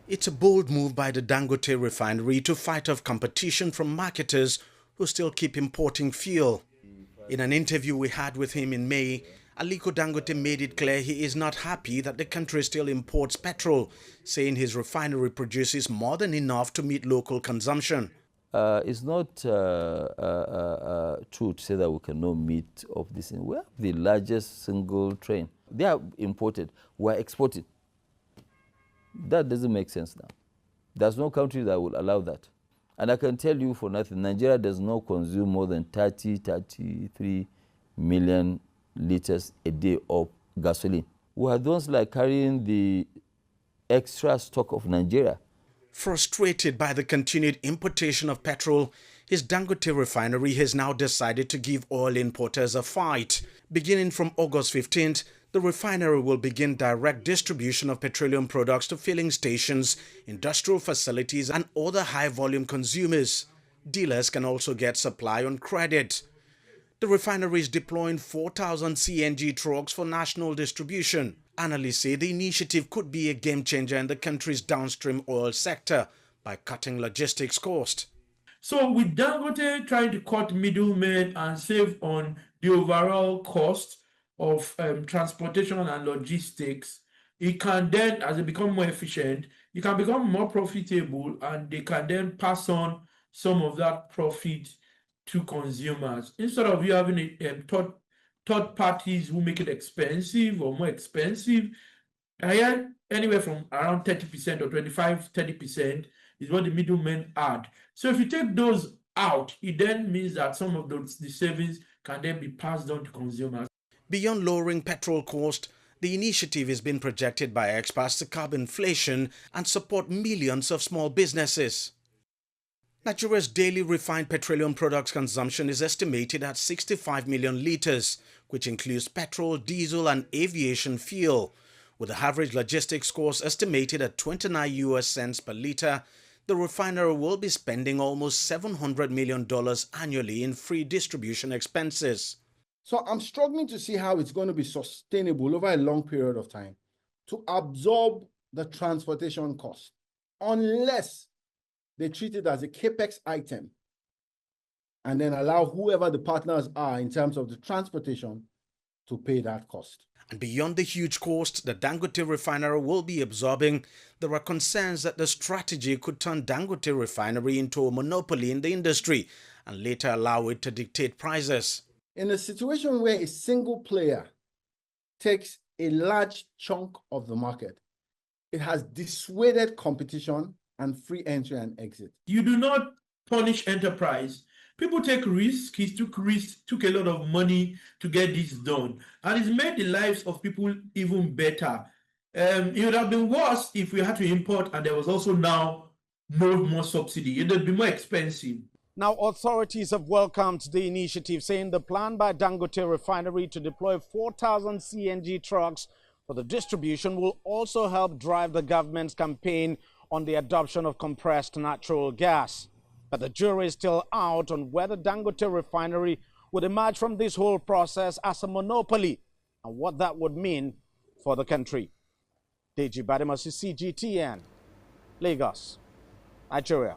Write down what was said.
It's a bold move by the Dangote refinery to fight off competition from marketers who still keep importing fuel. In an interview we had with him in May, Aliko Dangote made it clear he is not happy that the country still imports petrol, saying his refinery produces more than enough to meet local consumption. It's not true to say that we cannot meet of this. We have the largest single train. They are imported, we're exporting. That doesn't make sense now. There's no country that will allow that. And I can tell you for nothing, Nigeria does not consume more than 33 million liters a day of gasoline. We are those like carrying the extra stock of Nigeria. Frustrated by the continued importation of petrol, his Dangote refinery has now decided to give oil importers a fight. Beginning from August 15th, the refinery will begin direct distribution of petroleum products to filling stations, industrial facilities and other high-volume consumers. Dealers can also get supply on credit. The refinery is deploying 4,000 CNG trucks for national distribution. Analysts say the initiative could be a game-changer in the country's downstream oil sector by cutting logistics cost. So with Dangote trying to cut middlemen and save on the overall cost of transportation and logistics, it can then, as they become more efficient, it can become more profitable, and they can then pass on some of that profit to consumers instead of you having a third parties who make it expensive or more expensive. Anywhere from around 30% or 25-30% is what the middlemen add. So if you take those out, it then means that some of the savings can then be passed on to consumers. Beyond lowering petrol cost, the initiative is being projected by experts to curb inflation and support millions of small businesses. Nigeria's daily refined petroleum products consumption is estimated at 65 million litres, which includes petrol, diesel and aviation fuel. With the average logistics cost estimated at 29 US cents per litre, the refinery will be spending almost $700 million annually in free distribution expenses. So I'm struggling to see how it's going to be sustainable over a long period of time to absorb the transportation cost, unless they treat it as a capex item and then allow whoever the partners are in terms of the transportation to pay that cost. And beyond the huge cost the Dangote refinery will be absorbing, there are concerns that the strategy could turn Dangote refinery into a monopoly in the industry and later allow it to dictate prices. In a situation where a single player takes a large chunk of the market, it has dissuaded competition and free entry and exit. You do not punish enterprise. People take risks. He took risks, took a lot of money to get this done. And it's made the lives of people even better. It would have been worse if we had to import and there was also now no more subsidy. It would be more expensive. Now, authorities have welcomed the initiative, saying the plan by Dangote Refinery to deploy 4,000 CNG trucks for the distribution will also help drive the government's campaign on the adoption of compressed natural gas. But the jury is still out on whether Dangote Refinery would emerge from this whole process as a monopoly and what that would mean for the country. Deji Bademasi, CGTN, Lagos, Nigeria.